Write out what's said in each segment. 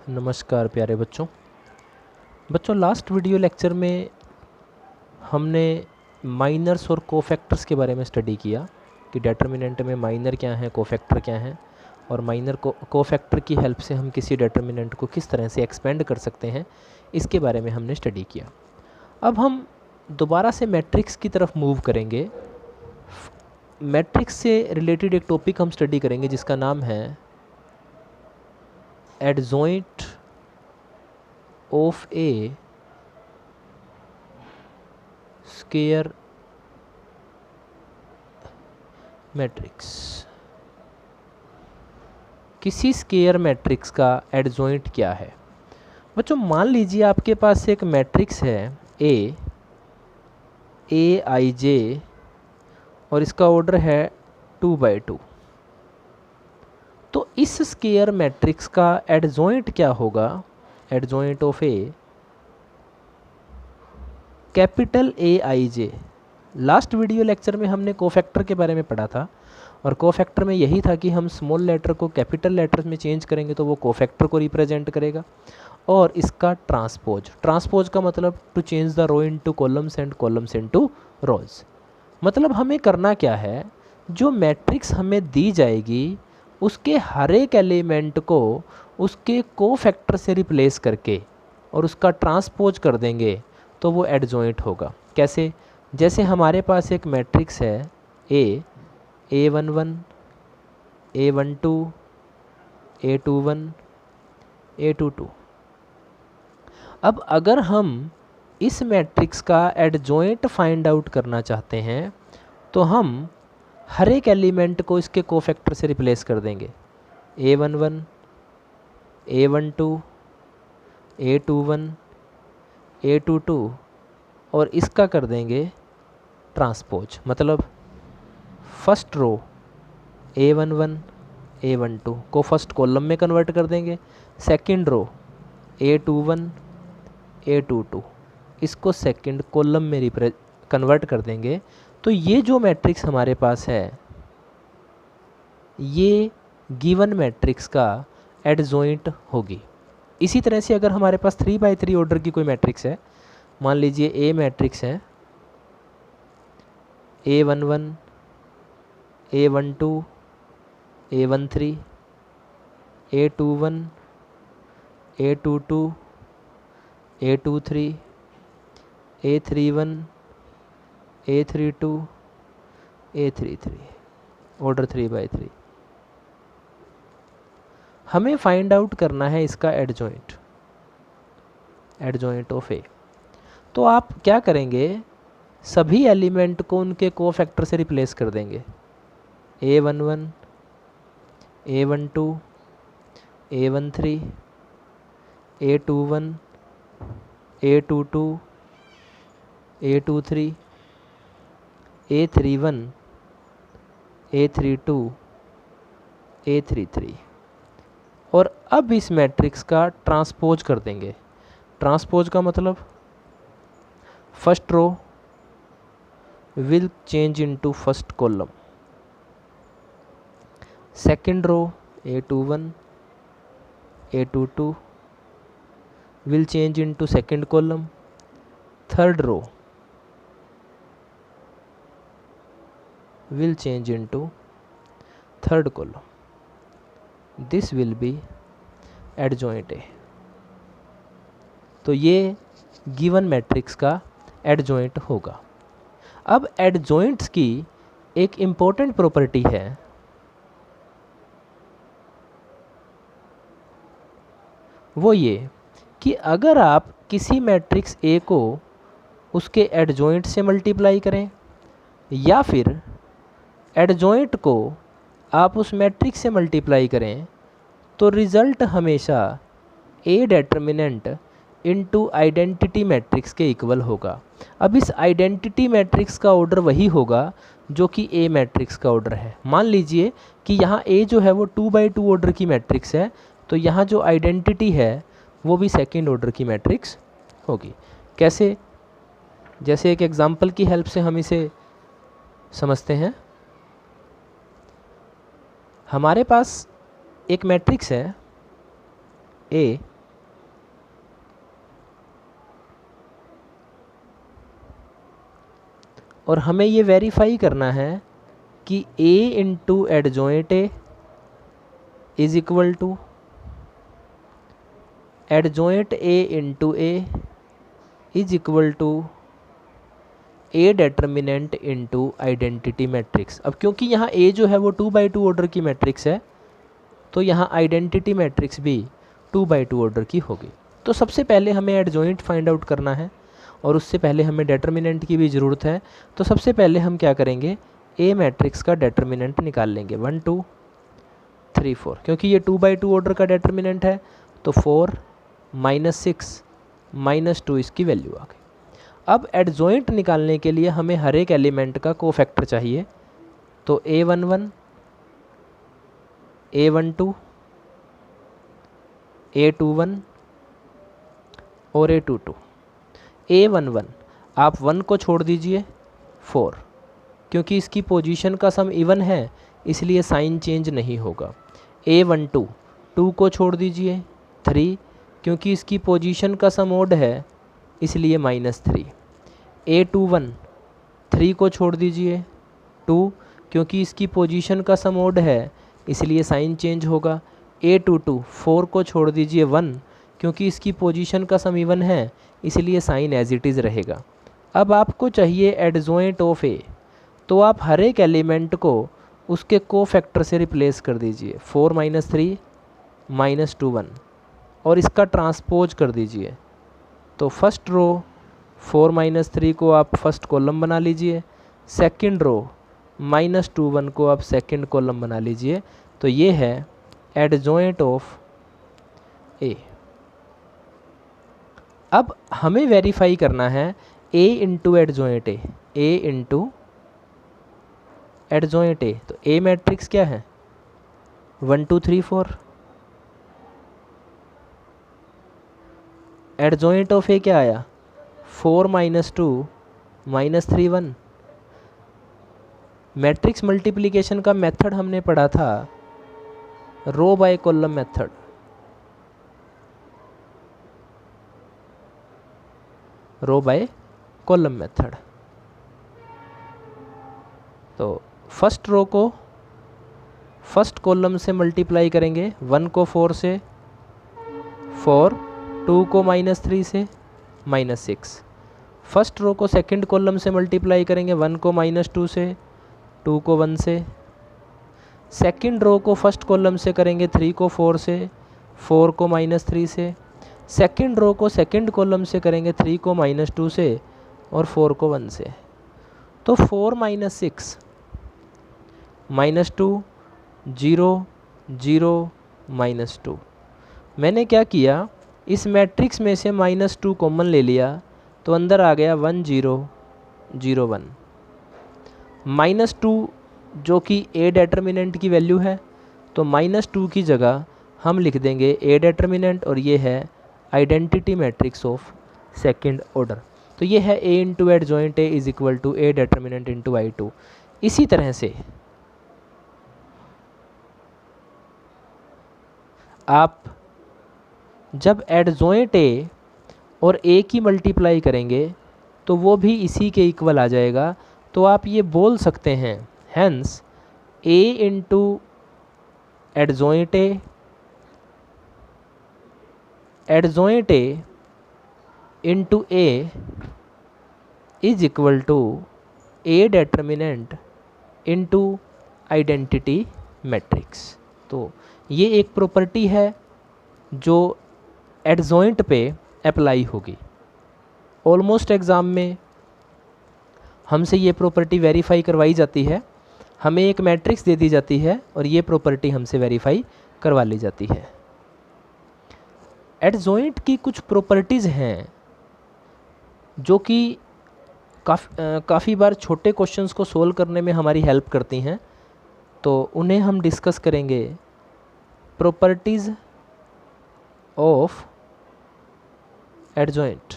नमस्कार प्यारे बच्चों लास्ट वीडियो लेक्चर में हमने माइनर्स और कोफैक्टर्स के बारे में स्टडी किया कि डिटर्मिनेंट में माइनर क्या है, कोफैक्टर क्या है, और माइनर कोफैक्टर की हेल्प से हम किसी डिटर्मिनेंट को किस तरह से एक्सपेंड कर सकते हैं, इसके बारे में हमने स्टडी किया। अब हम दोबारा से मैट्रिक्स की तरफ मूव करेंगे। मैट्रिक्स से रिलेटेड एक टॉपिक हम स्टडी करेंगे जिसका नाम है adjoint of A square matrix. किसी स्क्वायर मैट्रिक्स का एडजॉइंट क्या है? बच्चों मान लीजिए आपके पास एक मैट्रिक्स है ए आई जे और इसका ऑर्डर है 2×2। तो इस स्क्वायर मैट्रिक्स का एडजॉइंट क्या होगा? Adjoint of A capital A I J. Last video lecture में हमने कोफैक्टर के बारे में पढ़ा था और कोफैक्टर में यही था कि हम स्मॉल लेटर को कैपिटल लेटर्स में चेंज करेंगे तो वो कोफैक्टर को रिप्रेजेंट करेगा। और इसका ट्रांसपोज का मतलब to change the row into columns and columns into rows. मतलब हमें करना क्या है, जो मैट्रिक्स हमें दी जाएगी उसके हर एक एलिमेंट को उसके कोफैक्टर से रिप्लेस करके और उसका ट्रांसपोज कर देंगे तो वो एडजॉइंट होगा। कैसे? जैसे हमारे पास एक मैट्रिक्स है A11, A12, A21, A22। अब अगर हम इस मैट्रिक्स का एडजॉइंट फाइंड आउट करना चाहते हैं तो हम हर एक एलिमेंट को इसके कोफैक्टर से रिप्लेस कर देंगे। A11, A12, A21, A22 और इसका कर देंगे ट्रांसपोज। मतलब फर्स्ट रो A11, A12 को फर्स्ट कॉलम में कन्वर्ट कर देंगे, सेकंड रो A21, A22 इसको सेकंड कॉलम में कन्वर्ट कर देंगे। तो ये जो मैट्रिक्स हमारे पास है ये गिवन मैट्रिक्स का एडजॉइंट होगी। इसी तरह से अगर हमारे पास 3×3 ऑर्डर की कोई मैट्रिक्स है, मान लीजिए ए मैट्रिक्स है A11, A12, A13, A21, A22, A23, A31, A32, A33 order 3×3। हमें फाइंड आउट करना है इसका एडजॉइंट ऑफ ए। तो आप क्या करेंगे, सभी एलिमेंट को उनके कोफैक्टर से रिप्लेस कर देंगे। A11, A12, A13, A21, A22, A23, A31, A32, A33 और अब इस मैट्रिक्स का ट्रांसपोज कर देंगे। ट्रांसपोज का मतलब first row will change into first column, second row A21, A22 will change into second column, third row will change into third column. This will be adjoint A। तो ये given matrix का adjoint होगा। अब एडजॉइंट्स की एक important property है, वो ये कि अगर आप किसी मैट्रिक्स ए को उसके एडजॉइंट से मल्टीप्लाई करें या फिर एडजॉइंट को आप उस मैट्रिक्स से मल्टीप्लाई करें तो रिज़ल्ट हमेशा ए डेटर्मिनेंट इनटू आइडेंटिटी मैट्रिक्स के इक्वल होगा। अब इस आइडेंटिटी मैट्रिक्स का ऑर्डर वही होगा जो कि ए मैट्रिक्स का ऑर्डर है। मान लीजिए कि यहाँ ए जो है वो 2×2 ऑर्डर की मैट्रिक्स है, तो यहाँ जो आइडेंटिटी है वो भी सेकंड ऑर्डर की मैट्रिक्स होगी। कैसे? जैसे एक एग्जांपल की हेल्प से हम इसे समझते हैं। हमारे पास एक मैट्रिक्स है ए और हमें ये वेरीफाई करना है कि A into adjoint A is equal to adjoint A into A is equal to A determinant into identity matrix. अब क्योंकि यहाँ A जो है वो 2x2 ऑर्डर की मैट्रिक्स है, तो यहाँ आइडेंटिटी मैट्रिक्स भी 2x2 ऑर्डर की होगी। तो सबसे पहले हमें एडजॉइंट फाइंड आउट करना है और उससे पहले हमें डेटर्मिनेंट की भी ज़रूरत है। तो सबसे पहले हम क्या करेंगे, A मैट्रिक्स का डेटर्मिनेंट निकाल लेंगे 1 2 3 4, क्योंकि ये 2x2 ऑर्डर का डेटर्मिनेंट है। तो 4 -6 -2 इसकी वैल्यू आ गई। अब एडजॉइंट निकालने के लिए हमें हर एक एलिमेंट का कोफैक्टर चाहिए। तो A11 A12 A21 और A22। A11 आप 1 को छोड़ दीजिए 4, क्योंकि इसकी पोजीशन का सम इवन है इसलिए साइन चेंज नहीं होगा। A12 2 को छोड़ दीजिए 3, क्योंकि इसकी पोजीशन का सम ओड है इसलिए -3। A21 3 को छोड़ दीजिए 2, क्योंकि इसकी पोजीशन का सम ओड है इसलिए साइन चेंज होगा। A22 4 को छोड़ दीजिए 1, क्योंकि इसकी पोजीशन का सम इवन है इसलिए साइन एज इट इज़ रहेगा। अब आपको चाहिए एडजॉइंट ऑफ A, तो आप हर एक एलिमेंट को उसके कोफैक्टर से रिप्लेस कर दीजिए। 4 -3 -2 1 और इसका ट्रांसपोज कर दीजिए। तो फर्स्ट रो 4 -3 को आप फर्स्ट कॉलम बना लीजिए, सेकंड रो -2 1 को आप सेकंड कॉलम बना लीजिए। तो ये है एडजॉइंट ऑफ A। अब हमें वेरीफाई करना है A into adjoint A, A into adjoint A। तो A मैट्रिक्स क्या है 1 2 3 4। एडजॉइंट ऑफ A क्या आया 4 -2 -3 1। मैट्रिक्स मल्टीप्लिकेशन का मेथड हमने पढ़ा था row by column method. Row by column method. तो फर्स्ट रो को फर्स्ट कॉलम से मल्टीप्लाई करेंगे, 1 को 4 से 4, 2 को -3 से -6। फर्स्ट रो को सेकंड कॉलम से मल्टीप्लाई करेंगे, 1 को -2 से, 2 को 1 से। सेकंड रो को फर्स्ट कॉलम से करेंगे, 3 को 4 से, 4 को -3 से। सेकंड रो को सेकंड कॉलम से करेंगे, 3 को -2 से और 4 को 1 से। तो 4 -6 -2 0 0 -2। मैंने क्या किया, इस मैट्रिक्स में से -2 कॉमन ले लिया तो अंदर आ गया 1 0 0 1। -2 जो कि A डेटर्मिनेंट की वैल्यू है, तो -2 की जगह हम लिख देंगे A डेटर्मिनेंट और ये है identity matrix of second order. तो ये है A into adjoint A is equal to A determinant into I2। इसी तरह से आप जब एडजॉइंट A और A की मल्टीप्लाई करेंगे तो वो भी इसी के इक्वल आ जाएगा। तो आप ये बोल सकते हैं hence A into adjoint A into A is equal to A determinant into identity matrix. तो ये एक प्रॉपर्टी है जो एडजॉइंट पे अप्लाई होगी। ऑलमोस्ट एग्ज़ाम में हमसे ये प्रॉपर्टी वेरीफाई करवाई जाती है। हमें एक मैट्रिक्स दे दी जाती है और ये प्रॉपर्टी हमसे वेरीफाई करवा ली जाती है। एडजॉइंट की कुछ प्रॉपर्टीज़ हैं जो कि काफ़ी बार छोटे क्वेश्चंस को सोल्व करने में हमारी हेल्प करती हैं, तो उन्हें हम डिस्कस करेंगे। Properties of adjoint.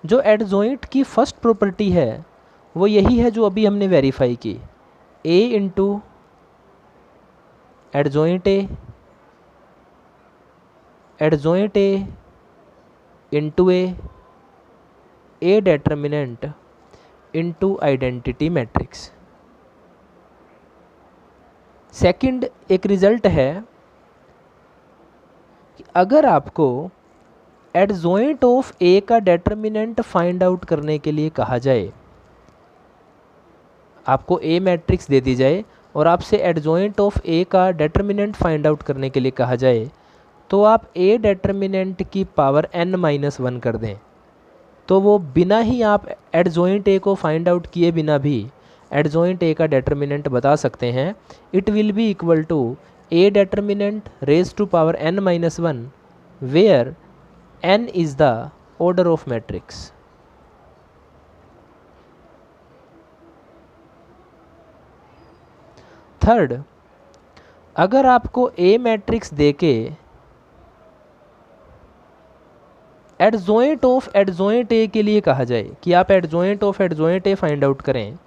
जो एडजॉइंट की फर्स्ट प्रॉपर्टी है वो यही है जो अभी हमने वेरीफाई की, A into adjoint A into A A determinant into identity matrix. Second एक रिजल्ट है कि अगर आपको एडजॉइंट ऑफ ए का डेटर्मिनेंट फाइंड आउट करने के लिए कहा जाए, आपको ए मैट्रिक्स दे दी जाए और आपसे एडजॉइंट ऑफ ए का डेटर्मिनेंट फाइंड आउट करने के लिए कहा जाए, तो आप ए डेटर्मिनेंट की पावर n-1 कर दें, तो वो बिना ही आप एडजॉइंट ए को फाइंड आउट किए बिना भी एडजॉइंट ए का डेटर्मिनेंट बता सकते हैं। It will be equal to A determinant raise to power n-1 where n is the order of matrix. Third, अगर आपको ए मैट्रिक्स देके एडजॉइंट ऑफ एडजॉइंट ए के लिए कहा जाए कि आप adjoint of adjoint A find out करें,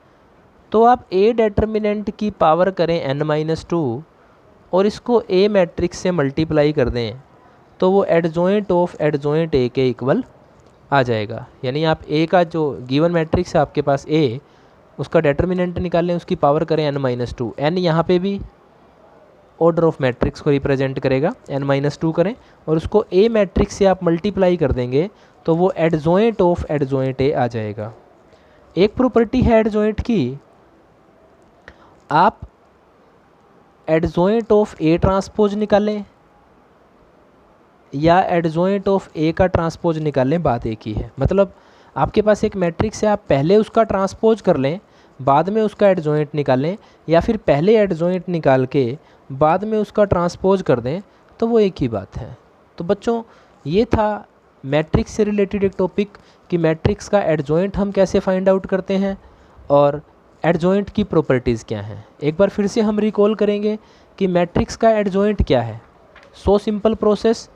तो आप ए डेटर्मिनेंट की पावर करें n-2 और इसको ए मैट्रिक्स से मल्टीप्लाई कर दें, तो वो एडजॉइंट ऑफ एडजॉइंट ए के इक्वल आ जाएगा। यानी आप ए का जो गिवन मैट्रिक्स है आपके पास ए, उसका डेटर्मिनेंट निकाल लें, उसकी पावर करें n-2। n यहाँ पे भी ऑर्डर ऑफ मैट्रिक्स को रिप्रेजेंट करेगा, n-2 करें और उसको ए मैट्रिक्स से आप मल्टीप्लाई कर देंगे, तो वो एडजॉइंट ऑफ एडजॉइंट ए आ जाएगा। एक प्रॉपर्टी है एडजॉइंट की, आप एडजॉइंट ऑफ ए ट्रांसपोज निकालें या एडजॉइंट ऑफ ए का ट्रांसपोज निकालें, बात एक ही है। मतलब आपके पास एक मैट्रिक्स है, आप पहले उसका ट्रांसपोज कर लें, बाद में उसका एडजॉइंट निकालें, या फिर पहले एडजॉइंट निकाल के बाद में उसका ट्रांसपोज कर दें, तो वो एक ही बात है। तो बच्चों, ये था मैट्रिक्स से रिलेटेड एक टॉपिक कि मैट्रिक्स का एडजॉइंट हम कैसे फाइंड आउट करते हैं और एडजॉइंट की प्रॉपर्टीज़ क्या हैं। एक बार फिर से हम रिकॉल करेंगे कि मैट्रिक्स का एडजॉइंट क्या है। सो सिंपल प्रोसेस,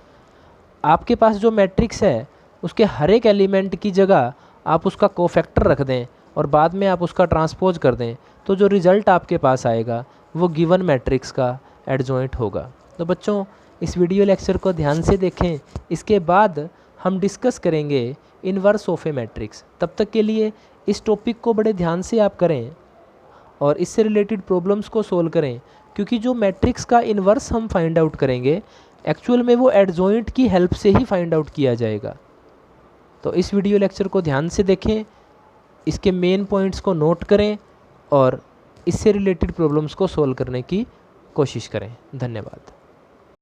आपके पास जो मैट्रिक्स है उसके हर एक एलिमेंट की जगह आप उसका कोफैक्टर रख दें और बाद में आप उसका ट्रांसपोज कर दें, तो जो रिज़ल्ट आपके पास आएगा वो गिवन मैट्रिक्स का एडजॉइंट होगा। तो बच्चों, इस वीडियो लेक्चर को ध्यान से देखें, इसके बाद हम डिस्कस करेंगे इन्वर्स ऑफ ए मैट्रिक्स। तब तक के लिए इस टॉपिक को बड़े ध्यान से आप करें और इससे रिलेटेड प्रॉब्लम्स को सोल्व करें, क्योंकि जो मैट्रिक्स का इन्वर्स हम फाइंड आउट करेंगे एक्चुअल में वो एडजॉइंट की हेल्प से ही फाइंड आउट किया जाएगा। तो इस वीडियो लेक्चर को ध्यान से देखें, इसके मेन पॉइंट्स को नोट करें और इससे रिलेटेड प्रॉब्लम्स को सोल्व करने की कोशिश करें। धन्यवाद।